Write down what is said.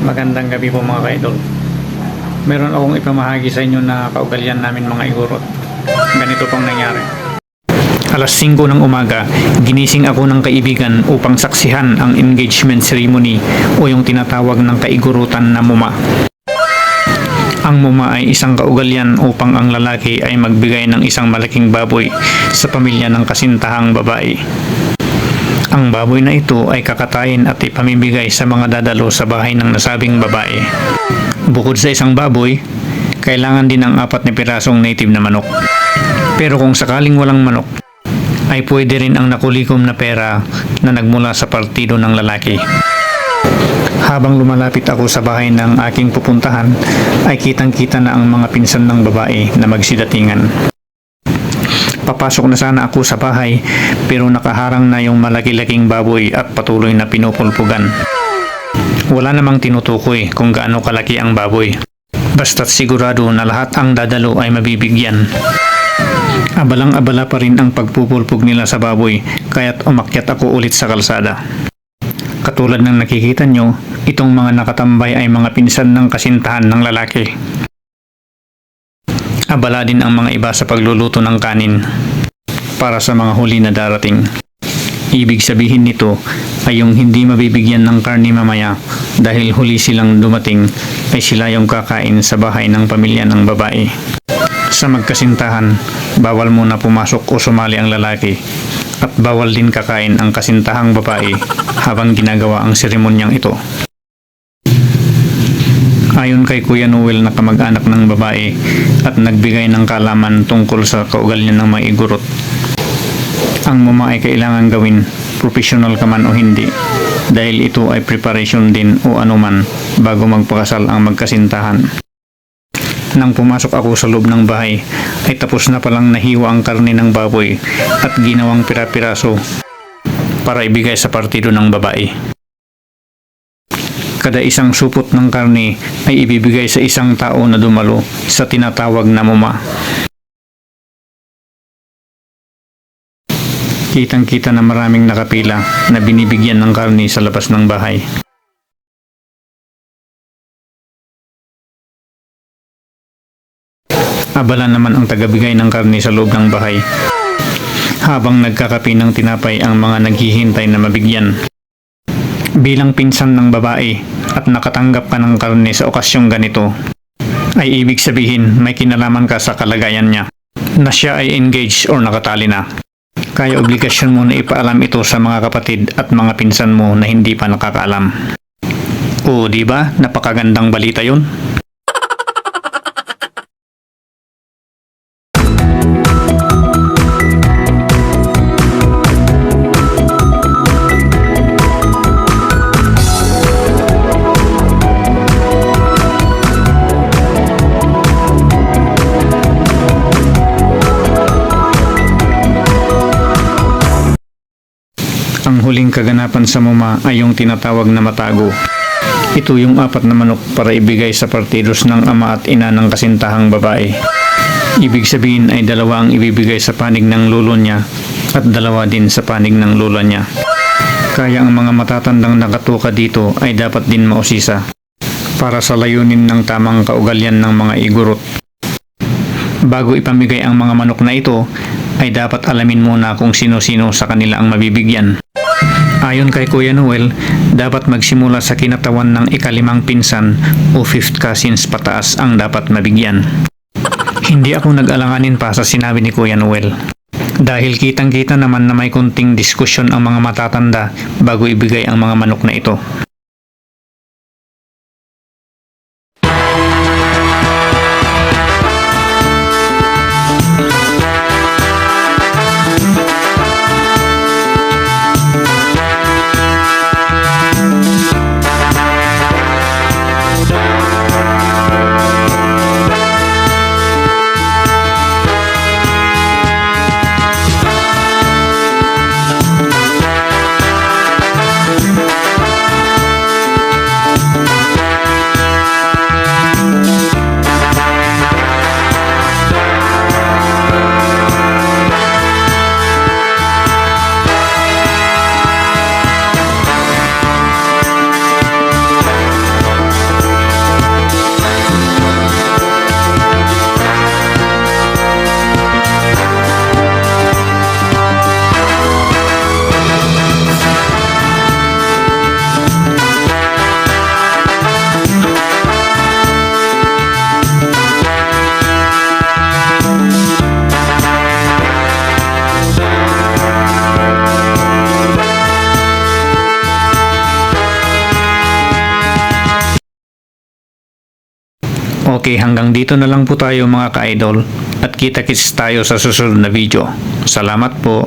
Magandang gabi po mga ka-idol. Meron akong ipamahagi sa inyo na kaugalian namin mga igorot. Ganito pong nangyari. Alas 5 ng umaga, ginising ako ng kaibigan upang saksihan ang engagement ceremony o yung tinatawag ng kaigurutan na muma. Ang muma ay isang kaugalian upang ang lalaki ay magbigay ng isang malaking baboy sa pamilya ng kasintahang babae. Ang baboy na ito ay kakatayin at ipamimigay sa mga dadalo sa bahay ng nasabing babae. Bukod sa isang baboy, kailangan din ng 4 na pirasong native na manok. Pero kung sakaling walang manok, ay pwede rin ang nakulikom na pera na nagmula sa partido ng lalaki. Habang lumalapit ako sa bahay ng aking pupuntahan, ay kitang-kita na ang mga pinsan ng babae na magsidatingan. Papasok na sana ako sa bahay pero nakaharang na yung malaki-laking baboy at patuloy na pinupulpugan. Wala namang tinutukoy kung gaano kalaki ang baboy. Basta't sigurado na lahat ang dadalo ay mabibigyan. Abalang-abala pa rin ang pagpupulpog nila sa baboy kaya't umakyat ako ulit sa kalsada. Katulad ng nakikita nyo, itong mga nakatambay ay mga pinsan ng kasintahan ng lalaki. Abala din ang mga iba sa pagluluto ng kanin para sa mga huli na darating. Ibig sabihin nito ay yung hindi mabibigyan ng karne mamaya dahil huli silang dumating ay sila yung kakain sa bahay ng pamilya ng babae. Sa magkasintahan, bawal muna pumasok o sumali ang lalaki at bawal din kakain ang kasintahang babae habang ginagawa ang seremonyang ito. Ayon kay Kuya Noel na kamag-anak ng babae at nagbigay ng kaalaman tungkol sa kaugalian ng mga igorot, ang muma ay kailangan gawin, professional ka man o hindi, dahil ito ay preparation din o anuman bago magpakasal ang magkasintahan. Nang pumasok ako sa loob ng bahay, ay tapos na palang nahiwa ang karne ng baboy at ginawang pira-piraso para ibigay sa partido ng babae. Kada isang supot ng karne ay ibibigay sa isang tao na dumalo sa tinatawag na muma. Kitang-kita na maraming nakapila na binibigyan ng karne sa labas ng bahay. Abala naman ang tagabigay ng karne sa loob ng bahay habang nagkakapi ng tinapay ang mga naghihintay na mabigyan. Bilang pinsan ng babae at nakatanggap ka ng karne sa okasyong ganito, ay ibig sabihin may kinalaman ka sa kalagayan niya na siya ay engaged or nakatali na. Kaya obligasyon mo na ipaalam ito sa mga kapatid at mga pinsan mo na hindi pa nakakaalam. O di ba, napakagandang balita yun? Ang huling kaganapan sa muma ay yung tinatawag na matago. Ito yung 4 na manok para ibigay sa partidos ng ama at ina ng kasintahang babae. Ibig sabihin ay 2 ang ibibigay sa panig ng lolo niya at 2 din sa panig ng lola niya. Kaya ang mga matatandang nakatuka dito ay dapat din mausisa para sa layunin ng tamang kaugalian ng mga igorot. Bago ipamigay ang mga manok na ito, ay dapat alamin muna kung sino-sino sa kanila ang mabibigyan. Ayon kay Kuya Noel, dapat magsimula sa kinatawan ng ika-5 pinsan o 5th cousins pataas ang dapat mabigyan. Hindi ako nag-alanganin pa sa sinabi ni Kuya Noel. Dahil kitang-kita naman na may kunting diskusyon ang mga matatanda bago ibigay ang mga manok na ito. Okay, hanggang dito na lang po tayo mga ka-idol at kita-kits tayo sa susunod na video. Salamat po.